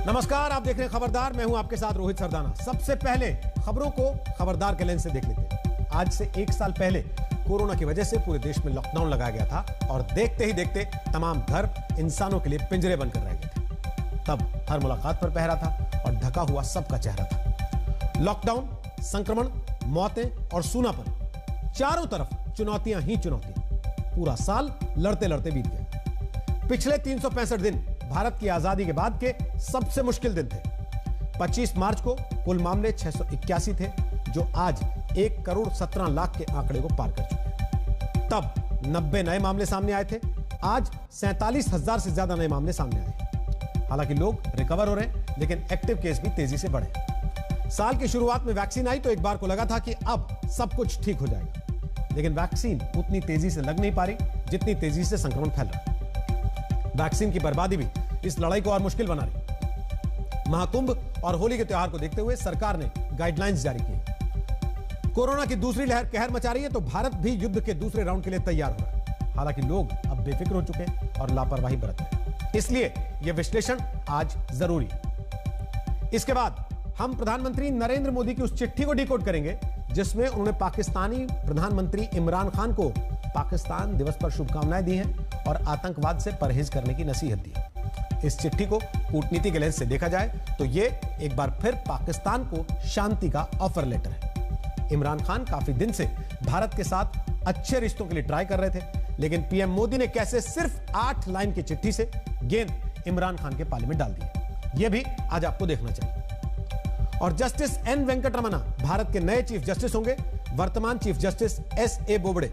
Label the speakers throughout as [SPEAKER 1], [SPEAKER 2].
[SPEAKER 1] नमस्कार, आप देख रहे हैं खबरदार। मैं हूं आपके साथ रोहित सरदाना। सबसे पहले खबरों को खबरदार के लेंस से देख लेते हैं। आज से 1 साल पहले कोरोना की वजह से पूरे देश में लॉकडाउन लगाया गया था और देखते ही देखते तमाम घर इंसानों के लिए पिंजरे बनकर रह गए थे। तब हर मुलाकात पर पहरा था और ढका हुआ सबका चेहरा था। लॉकडाउन, संक्रमण, मौतें और सूनापन, चारों तरफ चुनौतियां ही चुनौतियां। पूरा साल लड़ते लड़ते बीत गया। पिछले 365 दिन भारत की आजादी के बाद के सबसे मुश्किल दिन थे। 25 मार्च को कुल मामले 681 थे, जो आज 1,17,00,000 के आंकड़े को पार कर चुके हैं। तब 90 नए मामले सामने आए थे। आज 47,000 से ज्यादा नए मामले सामने आए। हालांकि लोग रिकवर हो रहे हैं, लेकिन एक्टिव केस भी तेजी से बढ़े। साल की शुरुआत में वैक्सीन आई तो एक बार को लगा था कि अब सब कुछ ठीक हो जाएगा, लेकिन वैक्सीन उतनी तेजी से लग नहीं पा रही जितनी तेजी से संक्रमण फैल रहा है। वैक्सीन की बर्बादी भी इस लड़ाई को और मुश्किल बना रही। महाकुंभ और होली के त्योहार को देखते हुए सरकार ने गाइडलाइंस जारी की। कोरोना की दूसरी लहर कहर मचा रही है तो भारत भी युद्ध के दूसरे राउंड के लिए तैयार हो रहा है। हालांकि लोग अब बेफिक्र हो चुके हैं और लापरवाही बरत रहे हैं, इसलिए यह विश्लेषण आज जरूरी है। इसके बाद हम प्रधानमंत्री नरेंद्र मोदी की उस चिट्ठी को डिकोड करेंगे जिसमें उन्होंने पाकिस्तानी प्रधानमंत्री इमरान खान को पाकिस्तान दिवस पर शुभकामनाएं दी हैं और आतंकवाद से परहेज करने की नसीहत दी। इस चिट्ठी को कूटनीति के लेंस से देखा जाए तो यह एक बार फिर पाकिस्तान को शांति का ऑफर लेटर है। इमरान खान काफी दिन से भारत के साथ अच्छे रिश्तों के लिए ट्राई कर रहे थे, लेकिन पीएम मोदी ने कैसे सिर्फ 8 लाइन की चिट्ठी से गेंद इमरान खान के पाले में डाल दी। यह भी आज आपको देखना चाहिए। और जस्टिस एन वेंकटरमना भारत के नए चीफ जस्टिस होंगे। वर्तमान चीफ जस्टिस एस.ए. बोबड़े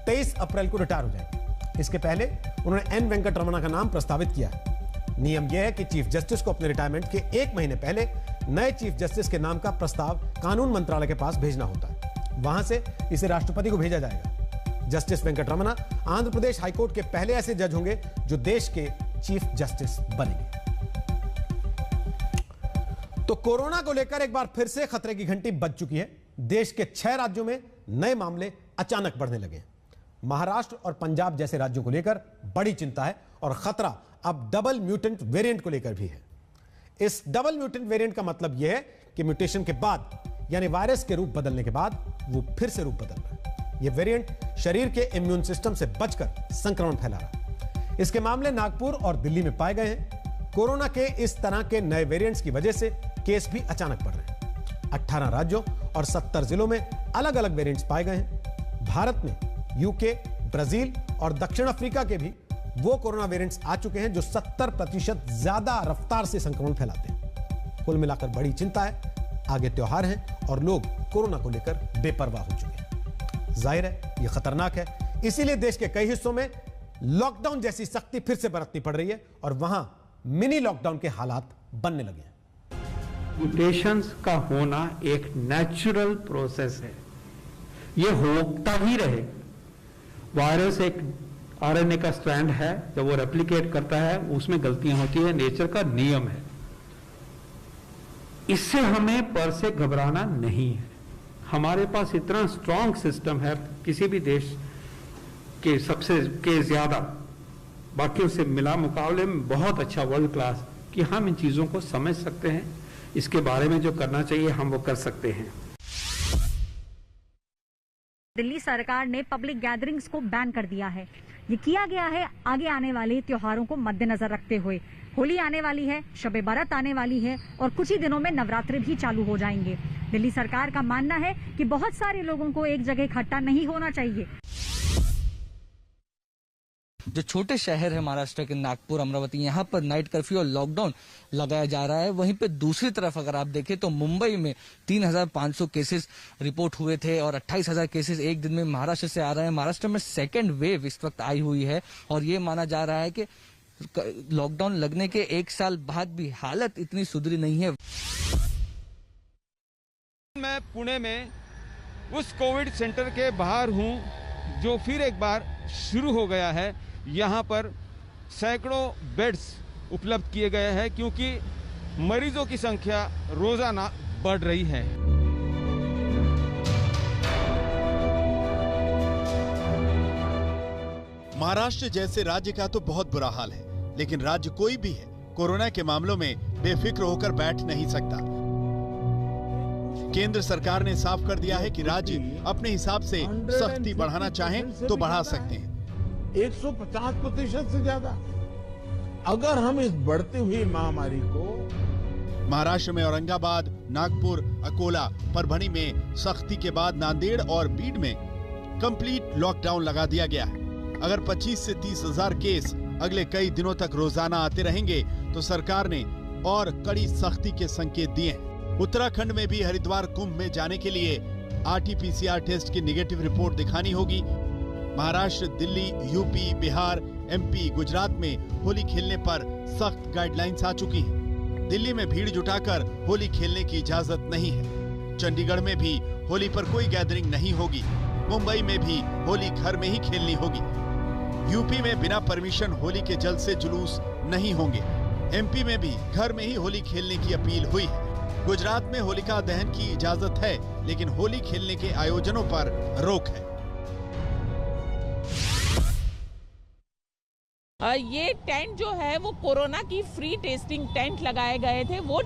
[SPEAKER 1] 23 अप्रैल को रिटायर हो जाएंगे। इसके पहले उन्होंने एन वेंकटरमना का नाम प्रस्तावित किया है। नियम यह है कि चीफ जस्टिस को अपने रिटायरमेंट के 1 महीने पहले नए चीफ जस्टिस के नाम का प्रस्ताव कानून मंत्रालय के पास भेजना होता है। वहां से इसे राष्ट्रपति को भेजा जाएगा। जस्टिस वेंकटरमना आंध्र प्रदेश हाईकोर्ट के पहले ऐसे जज होंगे जो देश के चीफ जस्टिस बनेंगे। तो कोरोना को लेकर एक बार फिर से खतरे की घंटी बज चुकी है। देश के 6 राज्यों में नए मामले अचानक बढ़ने लगे हैं। महाराष्ट्र और पंजाब जैसे राज्यों को लेकर बड़ी चिंता है और खतरा अब डबल म्यूटेंट वेरिएंट को लेकर भी है। इस डबल म्यूटेंट वेरिएंट का मतलब यह है कि म्यूटेशन के बाद, यानी वायरस के रूप बदलने के बाद, वो फिर से रूप बदल रहा है। यह वेरिएंट शरीर के इम्यून सिस्टम से बचकर संक्रमण फैला रहा है। इसके मामले नागपुर और दिल्ली में पाए गए हैं। कोरोना के इस तरह के नए वेरिएंट्स की वजह से केस भी अचानक बढ़ रहे हैं। 18 राज्यों और 70 जिलों में अलग अलग वेरिएंट्स पाए गए हैं। भारत में यूके, ब्राजील और दक्षिण अफ्रीका के भी वो कोरोना वेरिएंट्स आ चुके हैं जो 70% ज्यादा रफ्तार से संक्रमण फैलाते हैं। कुल मिलाकर बड़ी चिंता है। आगे त्योहार हैं और लोग कोरोना को लेकर बेपरवाह हो चुके हैं। जाहिर है यह खतरनाक है, इसीलिए देश के कई हिस्सों में लॉकडाउन जैसी सख्ती फिर से बरतनी पड़ रही है और वहां मिनी लॉकडाउन के हालात बनने लगे हैं।
[SPEAKER 2] म्यूटेशंस का होना एक नेचुरल प्रोसेस है, ये होता ही रहे। वायरस एक आरएनए का स्ट्रैंड है, जब वो रेप्लिकेट करता है उसमें गलतियां होती है, नेचर का नियम है। इससे हमें पर से घबराना नहीं है। हमारे पास इतना स्ट्रांग सिस्टम है, किसी भी देश के सबसे के ज्यादा बाकियों से मिला मुकाबले में बहुत अच्छा, वर्ल्ड क्लास, कि हम इन चीजों को समझ सकते हैं। इसके बारे में जो करना चाहिए हम वो कर सकते हैं।
[SPEAKER 3] दिल्ली सरकार ने पब्लिक गैदरिंग्स को बैन कर दिया है। ये किया गया है आगे आने वाले त्योहारों को मद्देनजर रखते हुए। होली आने वाली है, शब बारात आने वाली है और कुछ ही दिनों में नवरात्रि भी चालू हो जाएंगे। दिल्ली सरकार का मानना है कि बहुत सारे लोगों को एक जगह इकट्ठा नहीं होना चाहिए।
[SPEAKER 4] जो छोटे शहर है महाराष्ट्र के नागपुर, अमरावती, यहाँ पर नाइट कर्फ्यू और लॉकडाउन लगाया जा रहा है। वहीं पे दूसरी तरफ अगर आप देखें तो मुंबई में 3,500 केसेस रिपोर्ट हुए थे और 28,000 केसेस एक दिन में महाराष्ट्र से आ रहे हैं। महाराष्ट्र में सेकेंड वेव इस वक्त आई हुई है और ये माना जा रहा है कि लॉकडाउन लगने के 1 साल बाद भी हालत इतनी सुधरी नहीं है।
[SPEAKER 5] मैं पुणे में उस कोविड सेंटर के बाहर हूं जो फिर एक बार शुरू हो गया है। यहाँ पर सैकड़ों बेड्स उपलब्ध किए गए हैं क्योंकि मरीजों की संख्या रोजाना बढ़ रही है।
[SPEAKER 6] महाराष्ट्र जैसे राज्य का तो बहुत बुरा हाल है, लेकिन राज्य कोई भी है, कोरोना के मामलों में बेफिक्र होकर बैठ नहीं सकता। केंद्र सरकार ने साफ कर दिया है कि राज्य अपने हिसाब से सख्ती बढ़ाना चाहें तो बढ़ा सकते हैं।
[SPEAKER 7] 150% से ज्यादा अगर हम इस बढ़ती हुई महामारी को
[SPEAKER 6] महाराष्ट्र में औरंगाबाद, नागपुर, अकोला, परभणी में सख्ती के बाद नांदेड़ और बीड में कंप्लीट लॉकडाउन लगा दिया गया है। अगर 25 से 30 हजार केस अगले कई दिनों तक रोजाना आते रहेंगे तो सरकार ने और कड़ी सख्ती के संकेत दिए हैं। उत्तराखंड में भी हरिद्वार कुंभ में जाने के लिए RT-PCR टेस्ट की निगेटिव रिपोर्ट दिखानी होगी। महाराष्ट्र, दिल्ली, यूपी, बिहार, MP, गुजरात में होली खेलने पर सख्त गाइडलाइंस आ चुकी हैं। दिल्ली में भीड़ जुटाकर होली खेलने की इजाजत नहीं है। चंडीगढ़ में भी होली पर कोई गैदरिंग नहीं होगी। मुंबई में भी होली घर में ही खेलनी होगी। यूपी में बिना परमिशन होली के जल से जुलूस नहीं होंगे। MP में भी घर में ही होली खेलने की अपील हुई है। गुजरात में होलिका दहन की इजाजत है, लेकिन होली खेलने के आयोजनों पर रोक है।
[SPEAKER 8] ये टेंट जो है वो कोरोना की फ्री टेस्टिंग टेंट लगाए गए थे। वो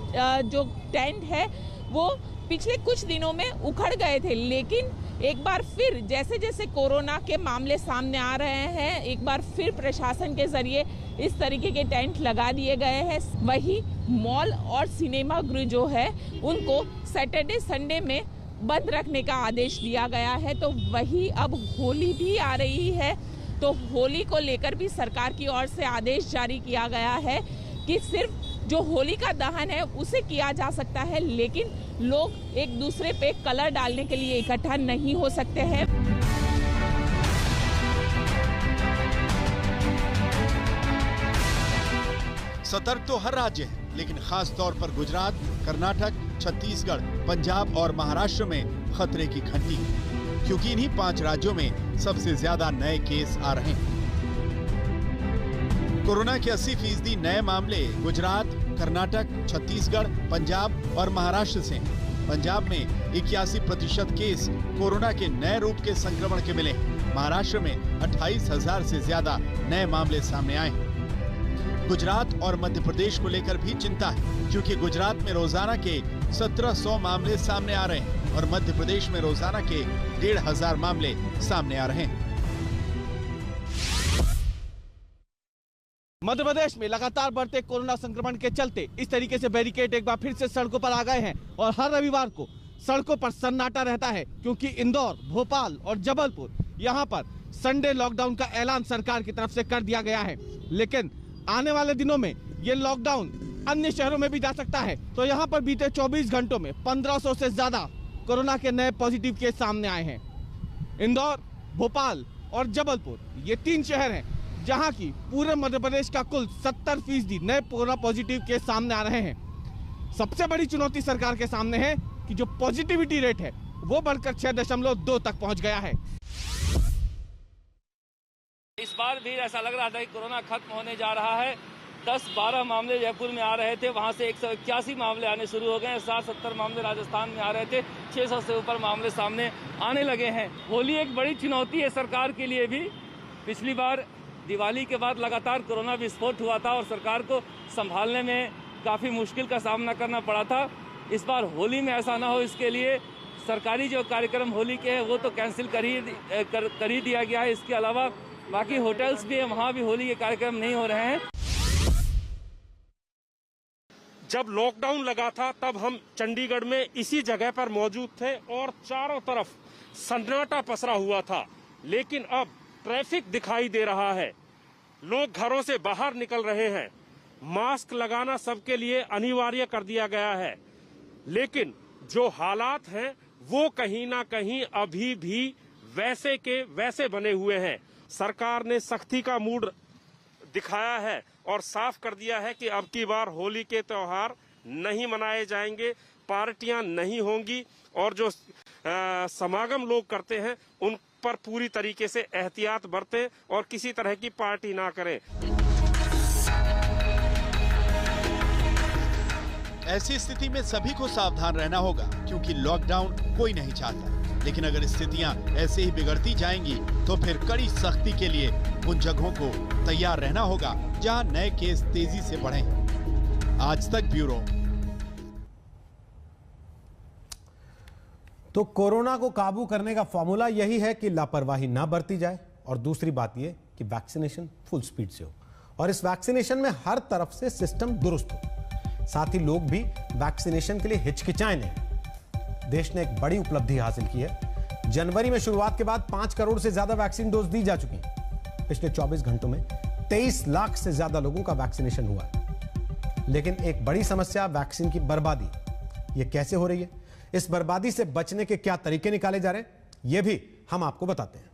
[SPEAKER 8] जो टेंट है वो पिछले कुछ दिनों में उखड़ गए थे, लेकिन एक बार फिर जैसे जैसे कोरोना के मामले सामने आ रहे हैं, एक बार फिर प्रशासन के जरिए इस तरीके के टेंट लगा दिए गए हैं। वही मॉल और सिनेमा गृह जो है उनको सैटरडे संडे में बंद रखने का आदेश दिया गया है। तो वही अब होली भी आ रही है, तो होली को लेकर भी सरकार की ओर से आदेश जारी किया गया है कि सिर्फ जो होली का दहन है उसे किया जा सकता है, लेकिन लोग एक दूसरे पे कलर डालने के लिए इकट्ठा नहीं हो सकते हैं।
[SPEAKER 6] सतर्क तो हर राज्य है, लेकिन खास तौर पर गुजरात, कर्नाटक, छत्तीसगढ़, पंजाब और महाराष्ट्र में खतरे की घंटी है, क्योंकि इन्हीं 5 राज्यों में सबसे ज्यादा नए केस आ रहे हैं। कोरोना के 80% नए मामले गुजरात, कर्नाटक, छत्तीसगढ़, पंजाब और महाराष्ट्र से हैं। पंजाब में 81% केस कोरोना के नए रूप के संक्रमण के मिले। महाराष्ट्र में 28,000 से ज्यादा नए मामले सामने आए हैं। गुजरात और मध्य प्रदेश को लेकर भी चिंता है, क्योंकि गुजरात में रोजाना के 1700 मामले सामने आ रहे हैं और मध्य प्रदेश में रोजाना के 1,500 मामले सामने आ रहे हैं।
[SPEAKER 9] मध्य प्रदेश में लगातार बढ़ते कोरोना संक्रमण के चलते इस तरीके से बैरिकेड एक बार फिर से सड़कों पर आ गए हैं और हर रविवार को सड़कों पर सन्नाटा रहता है, क्योंकि इंदौर, भोपाल और जबलपुर यहाँ पर संडे लॉकडाउन का ऐलान सरकार की तरफ से कर दिया गया है। लेकिन आने वाले दिनों में ये लॉकडाउन अन्य शहरों में भी जा सकता है। तो यहाँ पर बीते 24 घंटों में 1500 से ज्यादा कोरोना के नए पॉजिटिव केस सामने आए हैं। इंदौर, भोपाल और जबलपुर ये 3 शहर हैं जहां की पूरे मध्य प्रदेश का कुल 70% नए कोरोना पॉजिटिव केस सामने आ रहे हैं। सबसे बड़ी चुनौती सरकार के सामने है कि जो पॉजिटिविटी रेट है वो बढ़कर 6.2 तक पहुंच गया है।
[SPEAKER 10] इस बार भी ऐसा लग रहा था कि कोरोना खत्म होने जा रहा है। 10-12 मामले जयपुर में आ रहे थे, वहां से 181 मामले आने शुरू हो गए हैं। 60-70 मामले राजस्थान में आ रहे थे, 600 से ऊपर मामले सामने आने लगे हैं। होली एक बड़ी चुनौती है सरकार के लिए भी। पिछली बार दिवाली के बाद लगातार कोरोना विस्फोट हुआ था और सरकार को संभालने में काफ़ी मुश्किल का सामना करना पड़ा था। इस बार होली में ऐसा ना हो, इसके लिए सरकारी जो कार्यक्रम होली के हैं वो तो कैंसिल कर ही दिया गया है। इसके अलावा बाकी होटल्स भी हैं, वहाँ भी होली के कार्यक्रम नहीं हो रहे हैं।
[SPEAKER 11] जब लॉकडाउन लगा था तब हम चंडीगढ़ में इसी जगह पर मौजूद थे और चारों तरफ सन्नाटा पसरा हुआ था, लेकिन अब ट्रैफिक दिखाई दे रहा है। लोग घरों से बाहर निकल रहे हैं। मास्क लगाना सबके लिए अनिवार्य कर दिया गया है, लेकिन जो हालात हैं वो कहीं ना कहीं अभी भी वैसे के वैसे बने हुए हैं। सरकार ने सख्ती का मूड दिखाया है और साफ कर दिया है कि अब की बार होली के त्योहार नहीं मनाए जाएंगे, पार्टियां नहीं होंगी और जो समागम लोग करते हैं उन पर पूरी तरीके से एहतियात बरतें और किसी तरह की पार्टी ना करें।
[SPEAKER 6] ऐसी स्थिति में सभी को सावधान रहना होगा, क्योंकि लॉकडाउन कोई नहीं चाहता। लेकिन अगर स्थितियां ऐसे ही बिगड़ती जाएंगी तो फिर कड़ी सख्ती के लिए उन जगहों को तैयार रहना होगा जहां नए केस तेजी से बढ़े। आज तक ब्यूरो।
[SPEAKER 1] तो कोरोना को काबू करने का फॉर्मूला यही है कि लापरवाही ना बरती जाए और दूसरी बात यह कि वैक्सीनेशन फुल स्पीड से हो और इस वैक्सीनेशन में हर तरफ से सिस्टम दुरुस्त हो। साथ ही लोग भी वैक्सीनेशन के लिए हिचकिचाए नहीं। देश ने एक बड़ी उपलब्धि हासिल की है। जनवरी में शुरुआत के बाद 5 करोड़ से ज्यादा वैक्सीन डोज दी जा चुकी हैं। पिछले 24 घंटों में 23 लाख से ज्यादा लोगों का वैक्सीनेशन हुआ है। लेकिन एक बड़ी समस्या वैक्सीन की बर्बादी। यह कैसे हो रही है, इस बर्बादी से बचने के क्या तरीके निकाले जा रहे हैं, यह भी हम आपको बताते हैं।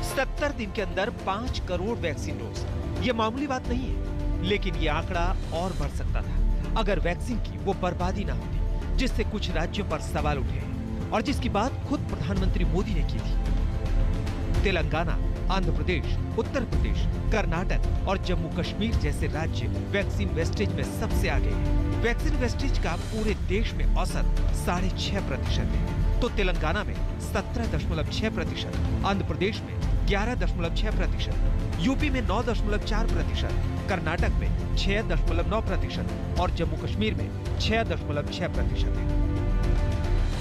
[SPEAKER 12] सत्तर दिन के अंदर 5 करोड़ वैक्सीन डोज, ये मामूली बात नहीं है, लेकिन ये आंकड़ा और बढ़ सकता था अगर वैक्सीन की वो बर्बादी ना होती जिससे कुछ राज्यों पर सवाल उठे और जिसकी बात खुद प्रधानमंत्री मोदी ने की थी। तेलंगाना, आंध्र प्रदेश, उत्तर प्रदेश, कर्नाटक और जम्मू कश्मीर जैसे राज्य वैक्सीन वेस्टेज में सबसे आगे हैं। वैक्सीन वेस्टेज का पूरे देश में औसत 6.5% है, तो तेलंगाना में 17.6%, आंध्र प्रदेश में 11.6%, यूपी में 9.4%, कर्नाटक में 6.9% और जम्मू कश्मीर में 6.6% है।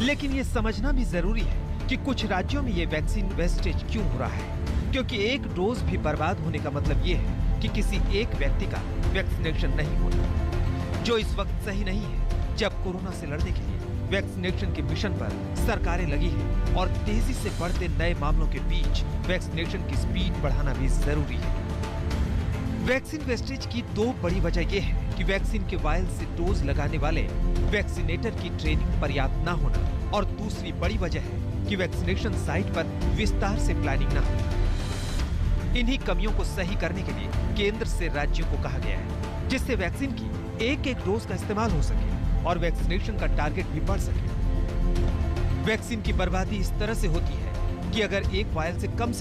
[SPEAKER 12] लेकिन ये समझना भी जरूरी है कि कुछ राज्यों में ये वैक्सीन वेस्टेज क्यों हो रहा है, क्योंकि एक डोज भी बर्बाद होने का मतलब ये है कि किसी एक व्यक्ति का वैक्सीनेशन नहीं होना, जो इस वक्त सही नहीं है जब कोरोना से लड़ने के लिए वैक्सीनेशन के मिशन पर सरकारें लगी हैं और तेजी से बढ़ते नए मामलों के बीच वैक्सीनेशन की स्पीड बढ़ाना भी जरूरी है। वैक्सीन वेस्टेज की 2 बड़ी वजह यह है कि वैक्सीन के वायल से डोज लगाने वाले वैक्सीनेटर की ट्रेनिंग पर्याप्त न होना और दूसरी बड़ी वजह है कि वैक्सीनेशन साइट पर विस्तार से प्लानिंग न हो। इन्हीं कमियों को सही करने के लिए केंद्र से राज्यों को कहा गया है, जिससे वैक्सीन की एक डोज का इस्तेमाल हो सके और वैक्सीनेशन का टारगेट भी बढ़ सके। वैक्सीन की बर्बादी इस तरह से होती है कि अगर एक वायल से कम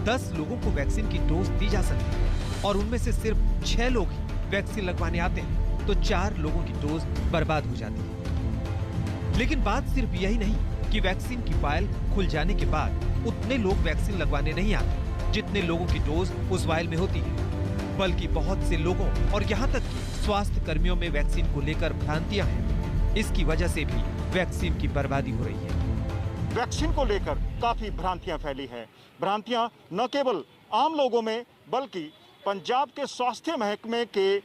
[SPEAKER 12] 10 लोगों को वैक्सीन की डोज दी जा सकती है और उनमें से सिर्फ 6 लोग ही वैक्सीन लगवाने आते हैं, तो 4 लोगों की डोज बर्बाद हो जाती है। लेकिन बात सिर्फ यही नहीं कि वैक्सीन की वायल खुल जाने के बाद उतने लोग वैक्सीन लगवाने नहीं आते जितने लोगों की डोज उस वायल में होती है, बल्कि बहुत से लोगों और यहाँ तक कि स्वास्थ्य कर्मियों में वैक्सीन को लेकर भ्रांतियां हैं। इसकी वजह से भी वैक्सीन की बर्बादी हो रही है।
[SPEAKER 13] वैक्सीन को लेकर काफी भ्रांतियां फैली हैं। भ्रांतियां न केवल आम लोगों में बल्कि पंजाब के स्वास्थ्य महकमे के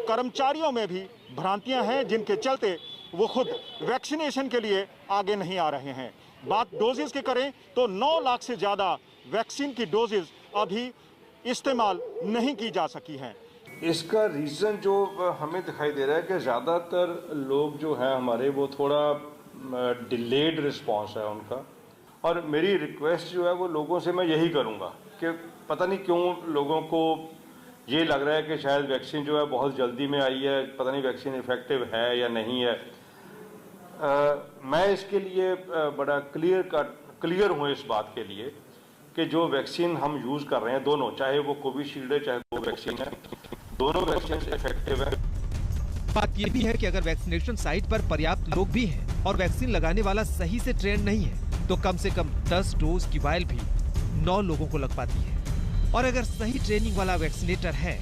[SPEAKER 13] कर्मचारियों में भी भ्रांतियां हैं, जिनके चलते वो खुद वैक्सीनेशन के लिए आगे नहीं आ रहे हैं। बात डोजेस की करें तो 9 लाख से ज्यादा वैक्सीन की डोजेस अभी इस्तेमाल नहीं की जा सकी हैं।
[SPEAKER 14] इसका रीज़न जो हमें दिखाई दे रहा है कि ज़्यादातर लोग जो हैं हमारे, वो थोड़ा डिलेड रिस्पांस है उनका। और मेरी रिक्वेस्ट जो है वो लोगों से मैं यही करूँगा कि पता नहीं क्यों लोगों को ये लग रहा है कि शायद वैक्सीन जो है बहुत जल्दी में आई है, पता नहीं वैक्सीन इफेक्टिव है या नहीं है। मैं इसके लिए बड़ा क्लियर हूँ इस बात के लिए कि जो वैक्सीन हम यूज़ कर रहे हैं दोनों, चाहे वो कोविशील्ड है चाहे कोवैक्सीन है, दोनों वैक्सीन इफेक्टिव है।
[SPEAKER 12] बात ये भी है कि अगर वैक्सीनेशन साइट पर पर्याप्त लोग भी हैं और वैक्सीन लगाने वाला सही से ट्रेन नहीं है, तो कम से कम 10 डोज की वायल भी 9 लोगों को लग पाती है। और अगर सही ट्रेनिंग वाला वैक्सीनेटर है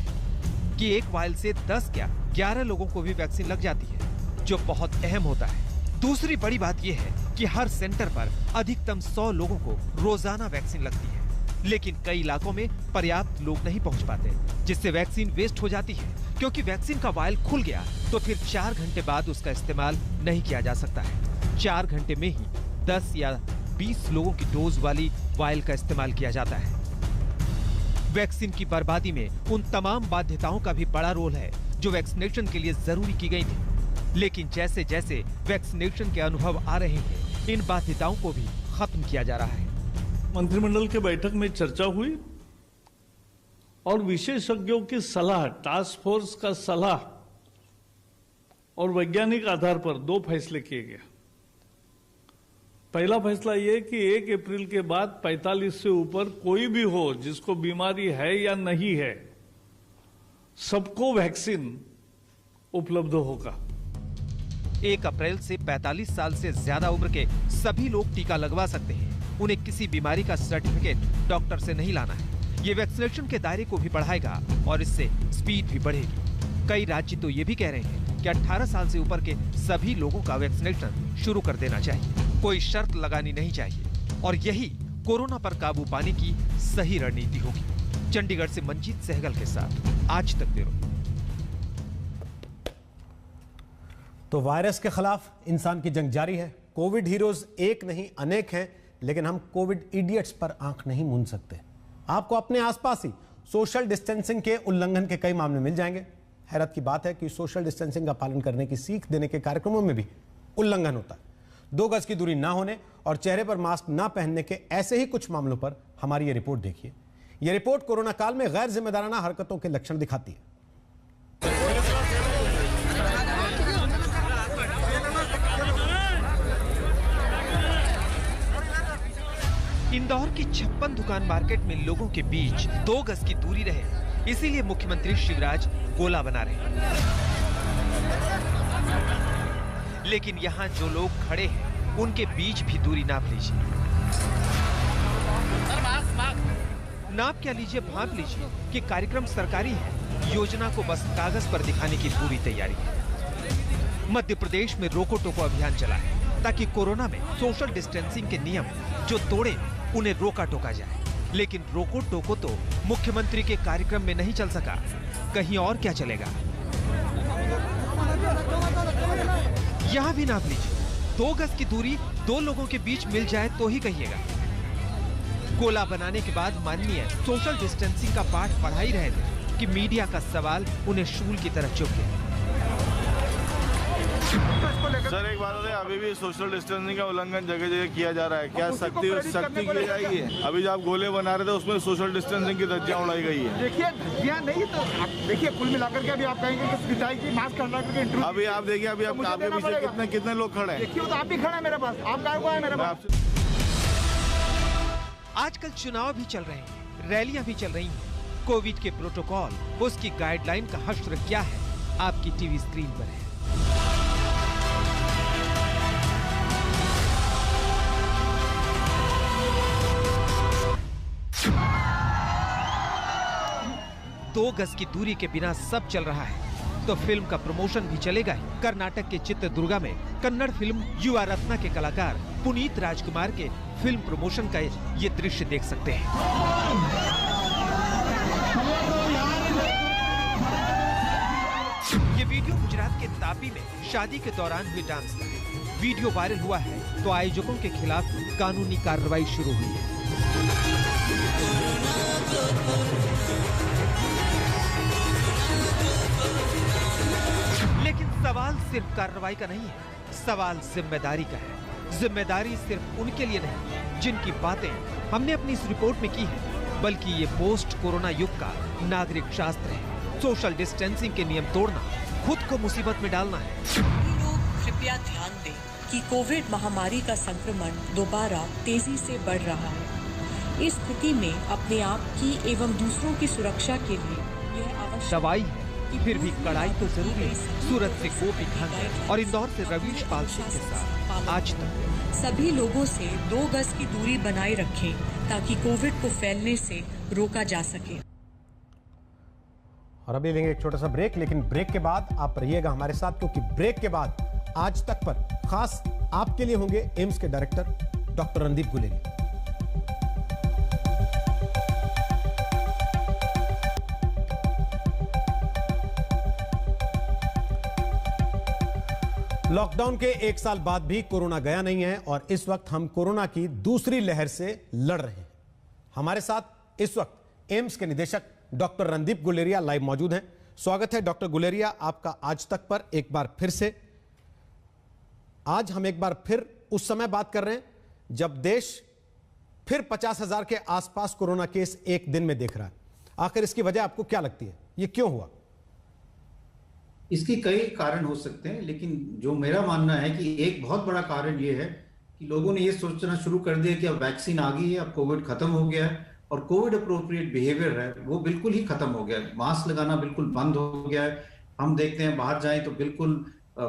[SPEAKER 12] कि एक वायल से 10 क्या 11 लोगों को भी वैक्सीन लग जाती है, जो बहुत अहम होता है। दूसरी बड़ी बात यह है कि हर सेंटर पर अधिकतम 100 लोगों को रोजाना वैक्सीन लगती है, लेकिन कई इलाकों में पर्याप्त लोग नहीं पहुंच पाते, जिससे वैक्सीन वेस्ट हो जाती है, क्योंकि वैक्सीन का वायल खुल गया तो फिर 4 घंटे बाद उसका इस्तेमाल नहीं किया जा सकता है। 4 घंटे में ही 10 या 20 लोगों की डोज वाली वायल का इस्तेमाल किया जाता है। वैक्सीन की बर्बादी में उन तमाम बाध्यताओं का भी बड़ा रोल है जो वैक्सीनेशन के लिए जरूरी की गई थी, लेकिन जैसे जैसे वैक्सीनेशन के अनुभव आ रहे हैं, इन बाध्यताओं को भी खत्म किया जा रहा है।
[SPEAKER 15] मंत्रिमंडल के बैठक में चर्चा हुई और विशेषज्ञों की सलाह, टास्क फोर्स का सलाह और वैज्ञानिक आधार पर 2 फैसले किए गए। पहला फैसला यह कि 1 अप्रैल के बाद 45 से ऊपर कोई भी हो जिसको बीमारी है या नहीं है, सबको वैक्सीन उपलब्ध होगा।
[SPEAKER 12] 1 अप्रैल से 45 साल से ज्यादा उम्र के सभी लोग टीका लगवा सकते हैं। उन्हें किसी बीमारी का सर्टिफिकेट डॉक्टर से नहीं लाना है। ये वैक्सीनेशन के दायरे को भी बढ़ाएगा और इससे स्पीड भी बढ़ेगी। कई राज्य तो ये भी कह रहे हैं कि 18 साल से ऊपर के सभी लोगों का वैक्सीनेशन शुरू कर देना चाहिए। कोई शर्त लगानी नहीं चाहिए और यही कोरोना पर काबू पाने की सही रणनीति होगी। चंडीगढ़ से मंजीत सहगल के साथ आज तक ब्यूरो।
[SPEAKER 1] तो वायरस के खिलाफ इंसान की जंग जारी है। कोविड हीरोज एक नहीं अनेक हैं, लेकिन हम कोविड इडियट्स पर आंख नहीं मूंद सकते। आपको अपने आसपास ही सोशल डिस्टेंसिंग के उल्लंघन के कई मामले मिल जाएंगे। हैरत की बात है कि सोशल डिस्टेंसिंग का पालन करने की सीख देने के कार्यक्रमों में भी उल्लंघन होता है। 2 गज की दूरी ना होने और चेहरे पर मास्क ना पहनने के ऐसे ही कुछ मामलों पर हमारी ये रिपोर्ट देखिए। ये रिपोर्ट कोरोना काल में गैर जिम्मेदाराना हरकतों के लक्षण दिखाती है।
[SPEAKER 12] इंदौर की 56 दुकान मार्केट में लोगों के बीच 2 गज की दूरी रहे, इसीलिए मुख्यमंत्री शिवराज गोला बना रहे हैं। लेकिन यहाँ जो लोग खड़े हैं उनके बीच भी दूरी नाप लीजिए। नाप क्या लीजिए, भांप लीजिए कि कार्यक्रम सरकारी है, योजना को बस कागज पर दिखाने की पूरी तैयारी है। मध्य प्रदेश में रोको टोको अभियान चला है ताकि कोरोना में सोशल डिस्टेंसिंग के नियम जो तोड़े उन्हें रोका टोका जाए। लेकिन रोको टोको तो मुख्यमंत्री के कार्यक्रम में नहीं चल सका, कहीं और क्या चलेगा। यहाँ भी नाप लीजिए, 2 गज की दूरी 2 लोगों के बीच मिल जाए तो ही कहिएगा। गोला बनाने के बाद माननीय सोशल डिस्टेंसिंग का पाठ पढ़ा ही रहे थे कि मीडिया का सवाल उन्हें शूल की तरह चुभ गया।
[SPEAKER 16] सर एक बात है, अभी भी सोशल डिस्टेंसिंग का उल्लंघन जगह जगह किया जा रहा है। क्या सख्ती की जाएगी? अभी जो आप गोले बना रहे थे उसमें सोशल डिस्टेंसिंग की धज्जियां उड़ाई गई है।
[SPEAKER 17] देखिए धज्जियां नहीं तो देखिए कुल मिलाकर के अभी आप कहेंगे कि पिटाई की मास्क हटा करके इंटरव्यू।
[SPEAKER 16] अभी आप देखिए, अभी आपके पीछे कितने लोग खड़े हैं।
[SPEAKER 17] देखिए तो आप भी खड़े हैं मेरे पास, आप गायब है मेरे पास।
[SPEAKER 12] आजकल चुनाव भी चल रहे हैं, रैलियां भी चल रही हैं। कोविड के प्रोटोकॉल, उसकी गाइडलाइन का हश्र क्या है आपकी टीवी स्क्रीन पर है। दो गज की दूरी के बिना सब चल रहा है तो फिल्म का प्रमोशन भी चलेगा ही। कर्नाटक के चित्रदुर्गा में कन्नड़ फिल्म युवा रत्ना के कलाकार पुनीत राजकुमार के फिल्म प्रमोशन का ये दृश्य देख सकते हैं। ये वीडियो गुजरात के तापी में शादी के दौरान हुए डांस का है। वीडियो वायरल हुआ है तो आयोजकों के खिलाफ कानूनी कार्रवाई शुरू हुई है। लेकिन सवाल सिर्फ कार्रवाई का नहीं है, सवाल जिम्मेदारी का है। जिम्मेदारी सिर्फ उनके लिए नहीं जिनकी बातें हमने अपनी इस रिपोर्ट में की है, बल्कि ये पोस्ट कोरोना युग का नागरिक शास्त्र है। सोशल डिस्टेंसिंग के नियम तोड़ना खुद को मुसीबत में डालना है।
[SPEAKER 18] लोग कृपया ध्यान दें कि कोविड महामारी का संक्रमण दोबारा तेजी से बढ़ रहा है। इस स्थिति में अपने आप की एवं दूसरों की सुरक्षा के लिए यह आवश्यक
[SPEAKER 12] दवाई है, फिर भी कड़ाई तो जरूरी है। सूरत से गोपी खंड और इंदौर से रवीश पाल सिंह के साथ आज तक।
[SPEAKER 18] सभी लोगों से 2 गज की दूरी बनाए रखें ताकि कोविड को फैलने से रोका जा सके।
[SPEAKER 1] और अभी लेंगे एक छोटा सा ब्रेक, लेकिन ब्रेक के बाद आप रहिएगा हमारे साथ, क्योंकि ब्रेक के बाद आज तक पर खास आपके लिए होंगे एम्स के director doctor Randeep Guleria. Lockdown के 1 साल बाद भी कोरोना गया नहीं है और इस वक्त हम कोरोना की दूसरी लहर से लड़ रहे हैं। हमारे साथ इस वक्त एम्स के निदेशक डॉक्टर रणदीप गुलेरिया लाइव मौजूद हैं। स्वागत है डॉक्टर गुलेरिया आपका आज तक पर एक बार फिर से। आज हम एक बार फिर उस समय बात कर रहे हैं जब देश फिर 50,000 के आसपास कोरोना केस एक दिन में देख रहा है। आखिर इसकी वजह आपको क्या लगती है, ये क्यों हुआ?
[SPEAKER 19] इसके कई कारण हो सकते हैं, लेकिन जो मेरा मानना है कि एक बहुत बड़ा कारण ये है कि लोगों ने ये सोचना शुरू कर दिया कि अब वैक्सीन आ गई है, अब कोविड खत्म हो गया है और कोविड अप्रोप्रिएट बिहेवियर है वो बिल्कुल ही खत्म हो गया है। मास्क लगाना बिल्कुल बंद हो गया है। हम देखते हैं बाहर जाएं तो बिल्कुल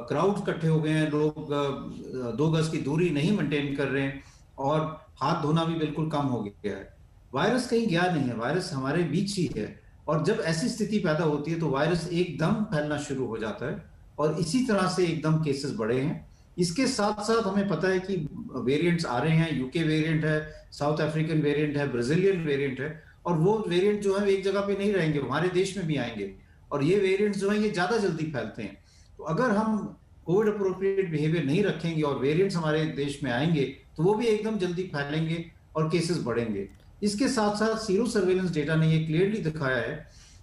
[SPEAKER 19] क्राउड इकट्ठे हो गए हैं, लोग 2 गज की दूरी नहीं मेंटेन कर रहे हैं और हाथ धोना भी बिल्कुल कम हो गया है। वायरस कहीं गया नहीं है, वायरस हमारे बीच ही है और जब ऐसी स्थिति पैदा होती है तो वायरस एकदम फैलना शुरू हो जाता है और इसी तरह से एकदम केसेस बढ़े हैं। इसके साथ साथ हमें पता है कि वेरिएंट्स आ रहे हैं, यूके वेरिएंट है, साउथ अफ्रीकन वेरिएंट है, ब्राजीलियन वेरिएंट है और वो वेरिएंट जो है एक जगह पे नहीं रहेंगे, हमारे देश में भी आएंगे और ये वेरिएंट्स जो है ये ज्यादा जल्दी फैलते हैं। तो अगर हम कोविड अप्रोप्रिएट बिहेवियर नहीं रखेंगे और वेरिएंट्स हमारे देश में आएंगे तो वो भी एकदम जल्दी फैलेंगे और केसेस बढ़ेंगे। इसके साथ साथ सीरो सर्वेलेंस डेटा ने ये क्लियरली दिखाया है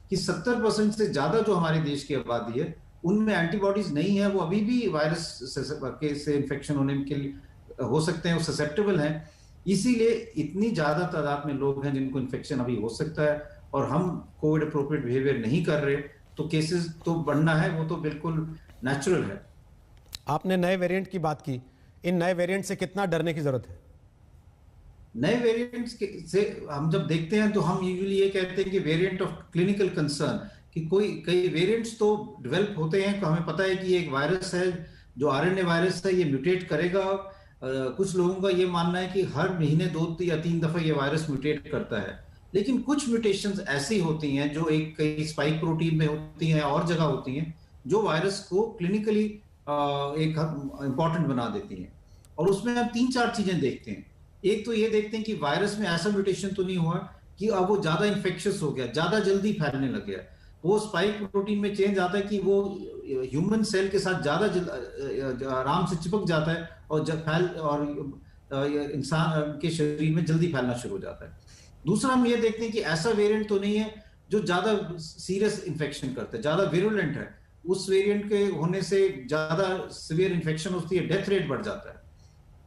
[SPEAKER 19] कि 70% से ज्यादा जो हमारे देश की आबादी है उनमें एंटीबॉडीज नहीं है, वो अभी भी वायरस से इन्फेक्शन होने के लिए हो सकते हैं, वो ससेप्टेबल हैं। इसीलिए इतनी ज्यादा तादाद में लोग हैं जिनको इन्फेक्शन अभी हो सकता है और हम कोविड अप्रोप्रिएट बिहेवियर नहीं कर रहे तो केसेस तो बढ़ना है, वो तो बिल्कुल नेचुरल है।
[SPEAKER 1] आपने नए वेरिएंट की बात की, इन नए वेरिएंट से कितना डरने की जरूरत है?
[SPEAKER 19] नए वेरिएंट्स से हम जब देखते हैं तो हम यूजुअली ये कहते हैं कि वेरिएंट ऑफ क्लिनिकल कंसर्न, कि कई वेरिएंट्स तो डेवलप होते हैं, तो हमें पता है कि एक वायरस है जो आरएनए वायरस है, ये म्यूटेट करेगा। कुछ लोगों का ये मानना है कि हर महीने 2 या 3 दफा ये वायरस म्यूटेट करता है, लेकिन कुछ म्यूटेशंस ऐसी होती हैं जो कई स्पाइक प्रोटीन में होती हैं और जगह होती हैं जो वायरस को क्लिनिकली एक इंपॉर्टेंट बना देती हैं। और उसमें हम 3-4 चीजें देखते हैं। एक तो ये देखते हैं कि वायरस में ऐसा म्यूटेशन तो नहीं हुआ कि अब वो ज्यादा इन्फेक्शियस हो गया, ज्यादा जल्दी फैलने लग गया। वो स्पाइक प्रोटीन में चेंज आता है कि वो ह्यूमन सेल के साथ ज्यादा आराम से चिपक जाता है और जब फैल और इंसान के शरीर में जल्दी फैलना शुरू हो जाता है। दूसरा हम ये देखते हैं कि ऐसा वेरिएंट तो नहीं है जो ज्यादा सीरियस इन्फेक्शन करता है, ज्यादा विरुलेंट है, उस वेरिएंट के होने से ज्यादा सीवियर इन्फेक्शन होती है, डेथ रेट बढ़ जाता है।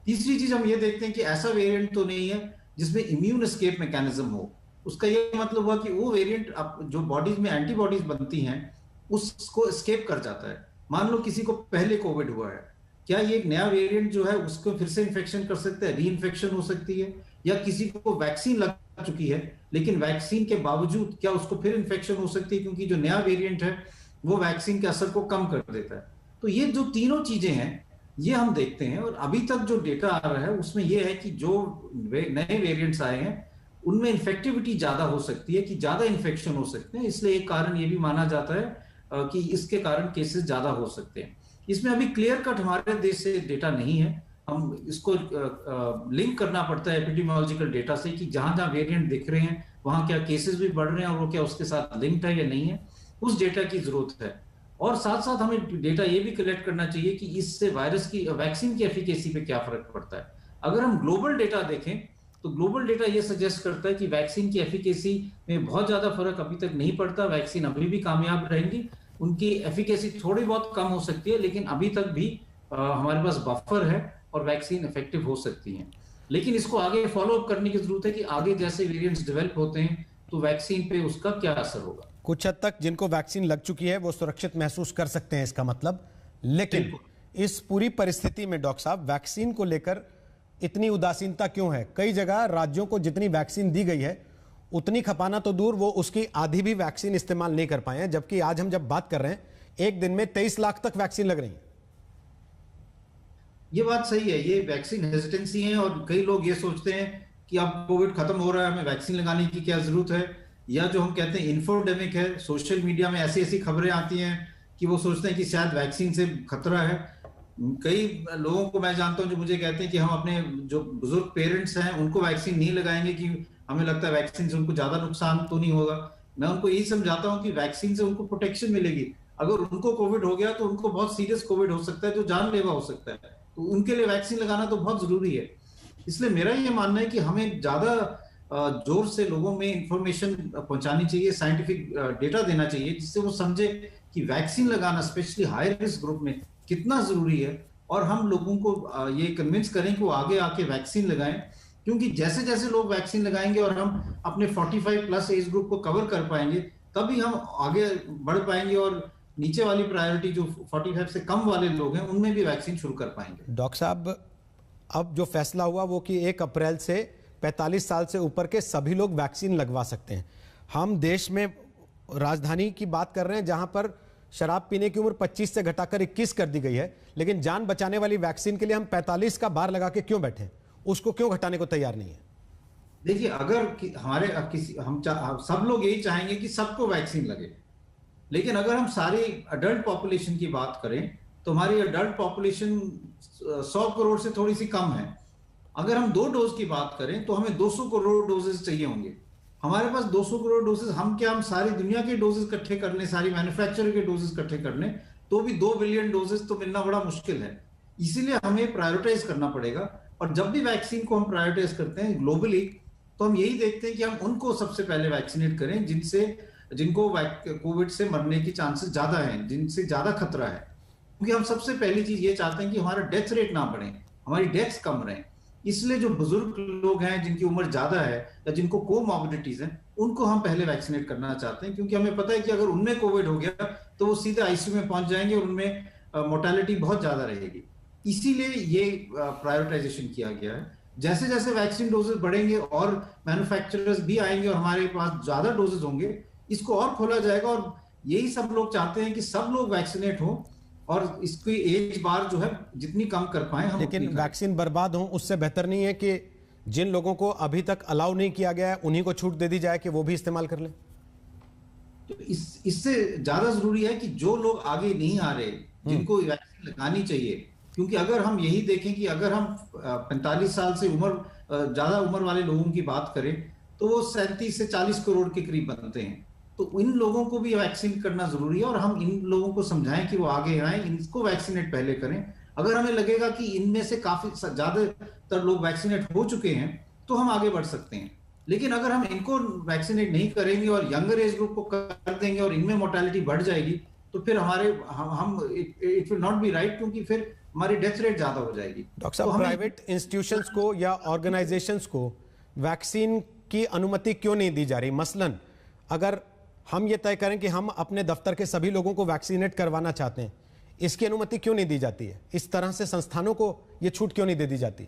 [SPEAKER 19] तीसरी चीज हम ये देखते हैं कि ऐसा वेरिएंट तो नहीं है जिसमें इम्यून एस्केप मैकेनिज्म हो। उसका ये मतलब हुआ कि वो वेरिएंट जो बॉडीज में एंटीबॉडीज बनती हैं उसको एस्केप कर जाता है। मान लो किसी को पहले कोविड हुआ है, क्या ये एक नया वेरिएंट जो है उसको फिर से इन्फेक्शन कर सकता है, री इन्फेक्शन हो सकती है, या किसी को वैक्सीन लग चुकी है लेकिन वैक्सीन के बावजूद क्या उसको फिर इन्फेक्शन हो सकती है क्योंकि जो नया वेरिएंट है वो वैक्सीन के असर को कम कर देता है। तो ये जो तीनों चीजें हैं ये हम देखते हैं और अभी तक जो डेटा आ रहा है उसमें ये है कि जो नए वेरिएंट्स आए हैं उनमें इन्फेक्टिविटी ज्यादा हो सकती है, कि ज्यादा इन्फेक्शन हो सकते हैं। इसलिए एक कारण ये भी माना जाता है कि इसके कारण केसेस ज्यादा हो सकते हैं। इसमें अभी क्लियर कट हमारे देश से डेटा नहीं है, हम इसको लिंक करना पड़ता है एपिडेमियोलॉजिकल डेटा से कि जहां जहां वेरिएंट दिख रहे हैं वहां क्या केसेस भी बढ़ रहे हैं और वो क्या उसके साथ लिंक्ड है या नहीं है, उस डेटा की जरूरत है। और साथ साथ हमें डेटा ये भी कलेक्ट करना चाहिए कि इससे वायरस की वैक्सीन की एफिकेसी पे क्या फर्क पड़ता है। अगर हम ग्लोबल डेटा देखें तो ग्लोबल डेटा ये सजेस्ट करता है कि वैक्सीन की एफिकेसी में बहुत ज्यादा फर्क अभी तक नहीं पड़ता, वैक्सीन अभी भी कामयाब रहेंगी, उनकी एफिकेसी थोड़ी बहुत कम हो सकती है लेकिन अभी तक भी हमारे पास बफर है और वैक्सीन इफेक्टिव हो सकती है। लेकिन इसको आगे फॉलो अप करने की जरूरत है कि आगे जैसे वेरिएंट्स डेवलप होते हैं तो वैक्सीन पे उसका क्या असर होगा।
[SPEAKER 1] कुछ हद तक जिनको वैक्सीन लग चुकी है वो सुरक्षित महसूस कर सकते हैं इसका मतलब, लेकिन इस पूरी परिस्थिति में डॉक्टर साहब वैक्सीन को लेकर इतनी उदासीनता क्यों है? कई जगह राज्यों को जितनी वैक्सीन दी गई है उतनी खपाना तो दूर, वो उसकी आधी भी वैक्सीन इस्तेमाल नहीं कर पाए हैं, जबकि आज हम जब बात कर रहे हैं एक दिन में 23 लाख तक वैक्सीन लग रही है।
[SPEAKER 19] ये बात सही है, ये वैक्सीन हेजिटेंसी है और कई लोग ये सोचते हैं कि अब कोविड खत्म हो रहा है हमें वैक्सीन लगाने की क्या जरूरत है, या जो हम कहते हैं इन्फोडेमिक है, सोशल मीडिया में ऐसी ऐसी खबरें आती हैं कि वो सोचते हैं कि शायद वैक्सीन से खतरा है। कई लोगों को मैं जानता हूं जो मुझे कहते हैं कि हम अपने जो बुजुर्ग पेरेंट्स हैं उनको वैक्सीन नहीं लगाएंगे कि हमें लगता है वैक्सीन से उनको ज्यादा नुकसान तो नहीं होगा। मैं उनको यही समझाता हूं कि वैक्सीन से उनको प्रोटेक्शन मिलेगी, अगर उनको कोविड हो गया तो उनको बहुत सीरियस कोविड हो सकता है जो जानलेवा हो सकता है, तो उनके लिए वैक्सीन लगाना तो बहुत जरूरी है। इसलिए मेरा ये मानना है कि हमें ज्यादा जोर से लोगों में इंफॉर्मेशन पहुंचानी चाहिए, साइंटिफिक डेटा देना चाहिए जिससे वो समझे कि वैक्सीन लगाना स्पेशली हाई रिस्क ग्रुप में कितना जरूरी है, और हम लोगों को ये कन्विंस करें कि वो आगे आके वैक्सीन लगाएं, क्योंकि जैसे जैसे लोग वैक्सीन लगाएंगे और हम अपने 45 प्लस एज ग्रुप को कवर कर पाएंगे तभी हम आगे बढ़ पाएंगे और नीचे वाली प्रायोरिटी जो 45 से कम वाले लोग हैं उनमें भी वैक्सीन शुरू कर पाएंगे।
[SPEAKER 1] डॉक्टर साहब, अब जो फैसला हुआ वो कि 1 अप्रैल से 45 साल से ऊपर के सभी लोग वैक्सीन लगवा सकते हैं। हम देश में राजधानी की बात कर रहे हैं जहां पर शराब पीने की उम्र 25 से घटाकर 21 कर दी गई है, लेकिन जान बचाने वाली वैक्सीन के लिए हम 45 का बार लगा के क्यों बैठे? उसको क्यों घटाने को तैयार नहीं है?
[SPEAKER 19] देखिए, अगर हमारे सब लोग यही चाहेंगे कि सबको वैक्सीन लगे, लेकिन अगर हम सारी अडल्ट पॉपुलेशन की बात करें तो हमारी अडल्ट पॉपुलेशन 100 करोड़ से थोड़ी सी कम है। अगर हम 2 डोज की बात करें तो हमें 200 करोड़ डोजेस चाहिए होंगे। हमारे पास 200 करोड़ डोजेस, हम सारी दुनिया के डोजेस इकट्ठे कर लें, सारी मैन्युफैक्चरर के डोजेस इकट्ठे कर लें, तो भी 2 बिलियन डोजेस तो मिलना बड़ा मुश्किल है। इसीलिए हमें प्रायोरिटाइज करना पड़ेगा। और जब भी वैक्सीन को हम प्रायोरिटाइज करते हैं ग्लोबली, तो हम यही देखते हैं कि हम उनको सबसे पहले वैक्सीनेट करें जिनको कोविड से मरने की चांसेस ज्यादा हैं, जिनसे ज्यादा खतरा है। क्योंकि हम सबसे पहली चीज ये चाहते हैं कि हमारा डेथ रेट ना बढ़े, हमारी डेथ्स कम रहें। इसलिए जो बुजुर्ग लोग हैं, जिनकी उम्र ज्यादा है या जिनको कोमॉर्बिडिटीज हैं, उनको हम पहले वैक्सीनेट करना चाहते हैं, क्योंकि हमें पता है कि अगर उनमें कोविड हो गया तो वो सीधे आईसीयू में पहुंच जाएंगे और उनमें मोर्टेलिटी बहुत ज्यादा रहेगी। इसीलिए ये प्रायोरिटाइजेशन किया गया है। जैसे जैसे वैक्सीन डोजेस बढ़ेंगे और मैन्युफैक्चरर्स भी आएंगे और हमारे पास ज्यादा डोजेस होंगे, इसको और खोला जाएगा। और यही सब लोग चाहते हैं कि सब लोग वैक्सीनेट हो और इसकी एज बार जो है जितनी कम कर पाए हम।
[SPEAKER 1] लेकिन वैक्सीन बर्बाद हो उससे बेहतर नहीं है कि जिन लोगों को अभी तक अलाउ नहीं किया गया है उन्हीं को छूट दे दी जाए कि वो भी इस्तेमाल कर लें?
[SPEAKER 19] तो इससे ज्यादा जरूरी है कि जो लोग आगे नहीं आ रहे, जिनको वैक्सीन लगानी चाहिए, क्योंकि अगर हम यही देखें कि अगर हम 45 साल से ज्यादा उम्र वाले लोगों की बात करें तो वो 37 से 40 करोड़ के करीब बनते हैं। तो इन लोगों को भी वैक्सीन करना जरूरी है और हम इन लोगों को समझाएं कि वो आगे आए, इनको वैक्सीनेट पहले करें। अगर हमें लगेगा कि इनमें से काफी ज्यादातर लोग वैक्सीनेट हो चुके हैं तो हम आगे बढ़ सकते हैं। लेकिन अगर हम इनको वैक्सीनेट नहीं करेंगे और यंगर एज ग्रुप को कर देंगे और इनमें मोर्टेलिटी बढ़ जाएगी तो फिर it will not be right, क्योंकि फिर हमारी डेथ रेट ज्यादा हो जाएगी।
[SPEAKER 1] डॉक्टर साहब, प्राइवेट इंस्टीट्यूशंस को या ऑर्गेनाइजेशंस को वैक्सीन की अनुमति क्यों नहीं दी जा रही? मसलन अगर हम ये तय करें कि हम अपने दफ्तर के सभी लोगों को वैक्सीनेट करवाना चाहते हैं, इसकी अनुमति क्यों नहीं दी जाती है? इस तरह से संस्थानों को ये छूट क्यों नहीं दे दी जाती?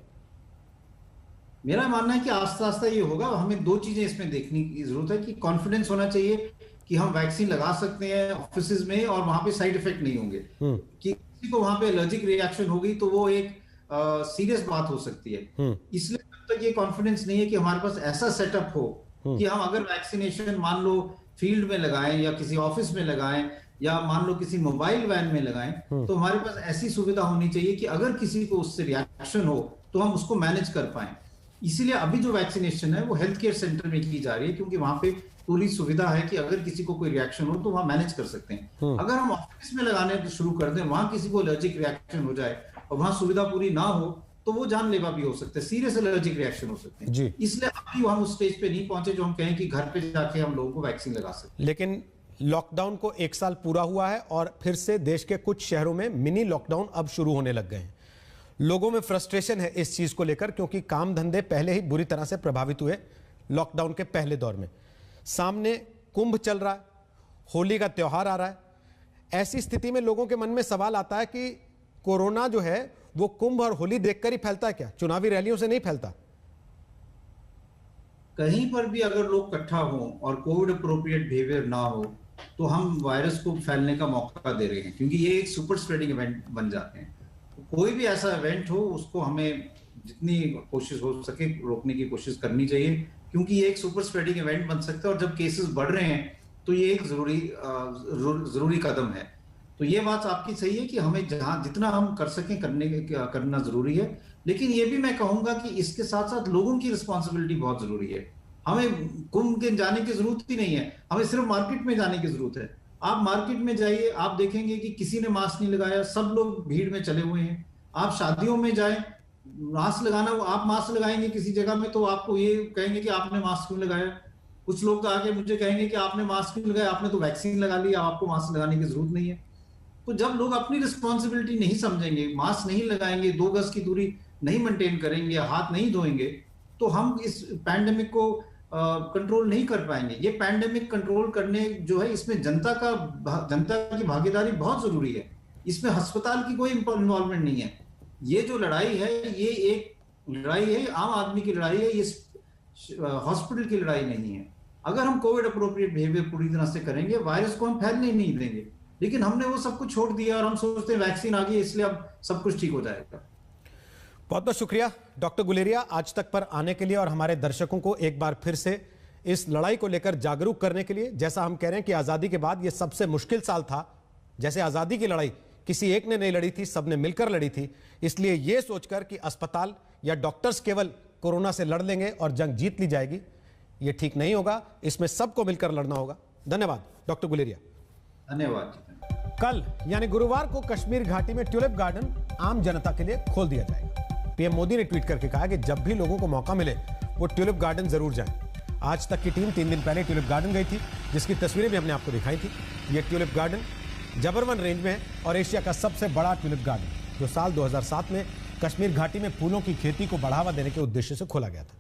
[SPEAKER 19] मेरा मानना है कि आस्ते आस्ते ये होगा। हमें 2 चीजें इसमें देखने की जरूरत है कि कॉन्फिडेंस होना चाहिए कि हम वैक्सीन लगा सकते हैं ऑफिस में और वहां पे साइड इफेक्ट नहीं होंगे। कि किसी को वहां पे एलर्जिक रिएक्शन होगी तो वो एक सीरियस बात हो सकती है। इसलिए जब तक ये कॉन्फिडेंस नहीं है कि हमारे पास ऐसा सेटअप हो कि हम अगर वैक्सीनेशन मान लो फील्ड में लगाएं या किसी ऑफिस में लगाएं या मान लो किसी मोबाइल वैन में लगाएं, तो हमारे पास ऐसी सुविधा होनी चाहिए कि अगर किसी को उससे रिएक्शन हो तो हम उसको मैनेज कर पाएं। इसीलिए अभी जो वैक्सीनेशन है वो हेल्थ केयर सेंटर में की जा रही है, क्योंकि वहां पे पूरी सुविधा है कि अगर किसी को कोई रिएक्शन हो तो वहां मैनेज कर सकते हैं। अगर हम ऑफिस में लगाने शुरू कर दें, वहां किसी को एलर्जिक रिएक्शन हो जाए और वहां सुविधा पूरी ना हो तो वो जानलेवा भी हो सकते हैं, सीरियस एलर्जिक रिएक्शन हो सकते हैं। इसलिए अभी हम उस स्टेज पे नहीं पहुंचे जो हम कहें कि घर पे जाके हम लोगों को वैक्सीन लगा सकते हैं।
[SPEAKER 1] लेकिन लॉकडाउन को 1 साल पूरा हुआ है और फिर से देश के कुछ शहरों में मिनी लॉकडाउन अब शुरू होने लग गए हैं। लोगों में फ्रस्ट्रेशन है इस चीज को लेकर, क्योंकि काम धंधे पहले ही बुरी तरह से प्रभावित हुए लॉकडाउन के पहले दौर में। सामने कुंभ चल रहा है, होली का त्योहार आ रहा है। ऐसी स्थिति में लोगों के मन में सवाल आता है कि कोरोना जो है वो कुंभ और होली देखकर ही फैलता है क्या? चुनावी रैलियों से नहीं फैलता?
[SPEAKER 19] कहीं पर भी अगर लोग इकट्ठा हो और कोविड अप्रोप्रिएट बिहेवियर ना हो तो हम वायरस को फैलने का मौका दे रहे हैं, क्योंकि ये एक सुपर स्प्रेडिंग इवेंट बन जाते हैं। कोई भी ऐसा इवेंट हो उसको हमें जितनी कोशिश हो सके रोकने की कोशिश करनी चाहिए, क्योंकि ये एक सुपर स्प्रेडिंग इवेंट बन सकता है और जब केसेस बढ़ रहे हैं तो ये एक जरूरी कदम है। तो ये बात आपकी सही है कि हमें जहां जितना हम कर सकें करना जरूरी है। लेकिन ये भी मैं कहूंगा कि इसके साथ साथ लोगों की रिस्पॉन्सिबिलिटी बहुत जरूरी है। हमें कुंभ के जाने की जरूरत ही नहीं है, हमें सिर्फ मार्केट में जाने की जरूरत है। आप मार्केट में जाइए, आप देखेंगे कि किसी ने मास्क नहीं लगाया, सब लोग भीड़ में चले हुए हैं। आप शादियों में जाएं, मास्क लगाना, आप मास्क लगाएंगे किसी जगह में तो आपको ये कहेंगे कि आपने मास्क क्यों लगाया। कुछ लोग तो आके मुझे कहेंगे कि आपने मास्क क्यों लगाया, आपने तो वैक्सीन लगा लिया, आपको मास्क लगाने की जरूरत नहीं है। तो जब लोग अपनी रिस्पॉन्सिबिलिटी नहीं समझेंगे, मास्क नहीं लगाएंगे, 2 गज की दूरी नहीं मेंटेन करेंगे, हाथ नहीं धोएंगे, तो हम इस पैंडेमिक को कंट्रोल नहीं कर पाएंगे। ये पैंडेमिक कंट्रोल करने जो है इसमें जनता की भागीदारी बहुत जरूरी है। इसमें अस्पताल की कोई इन्वॉल्वमेंट नहीं है। ये जो लड़ाई है ये एक लड़ाई है, आम आदमी की लड़ाई है, ये हॉस्पिटल की लड़ाई नहीं है। अगर हम कोविड अप्रोप्रिएट बिहेवियर पूरी तरह से करेंगे, वायरस को हम फैलने नहीं देंगे। लेकिन हमने वो सब कुछ छोड़ दिया और हम सोचते हैं वैक्सीन आ गई इसलिए अब सब कुछ ठीक हो जाएगा।
[SPEAKER 1] बहुत बहुत शुक्रिया डॉक्टर गुलेरिया आज तक पर आने के लिए और हमारे दर्शकों को एक बार फिर से इस लड़ाई को लेकर जागरूक करने के लिए। जैसा हम कह रहे हैं कि आजादी के बाद ये सबसे मुश्किल साल था, जैसे आजादी की लड़ाई किसी एक ने नहीं लड़ी थी, सबने मिलकर लड़ी थी, इसलिए यह सोचकर कि अस्पताल या डॉक्टर्स केवल कोरोना से लड़ लेंगे और जंग जीत ली जाएगी, यह ठीक नहीं होगा। इसमें सबको मिलकर लड़ना होगा। धन्यवाद डॉक्टर गुलेरिया।
[SPEAKER 19] धन्यवाद।
[SPEAKER 1] कल यानी गुरुवार को कश्मीर घाटी में ट्यूलिप गार्डन आम जनता के लिए खोल दिया जाएगा। पीएम मोदी ने ट्वीट करके कहा कि जब भी लोगों को मौका मिले वो ट्यूलिप गार्डन जरूर जाएं। आज तक की टीम 3 दिन पहले ट्यूलिप गार्डन गई थी, जिसकी तस्वीरें भी हमने आपको दिखाई थी। यह ट्यूलिप गार्डन जबरवन रेंज में है और एशिया का सबसे बड़ा ट्यूलिप गार्डन, जो साल 2007 में कश्मीर घाटी में फूलों की खेती को बढ़ावा देने के उद्देश्य से खोला गया था।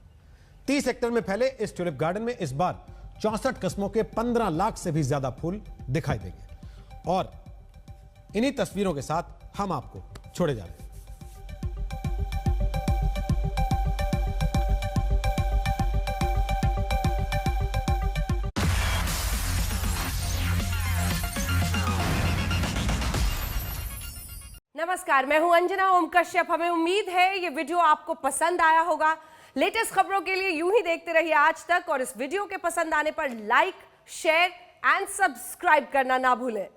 [SPEAKER 1] 30 हेक्टेयर में फैले इस ट्यूलिप गार्डन में इस बार 64 किस्मों के 15 लाख से भी ज्यादा फूल दिखाई देंगे। और इन्हीं तस्वीरों के साथ हम आपको छोड़े जा रहे हैं।
[SPEAKER 20] नमस्कार, मैं हूं अंजना ओम कश्यप। हमें उम्मीद है ये वीडियो आपको पसंद आया होगा। लेटेस्ट खबरों के लिए यूं ही देखते रहिए आज तक और इस वीडियो के पसंद आने पर लाइक, शेयर एंड सब्सक्राइब करना ना भूलें।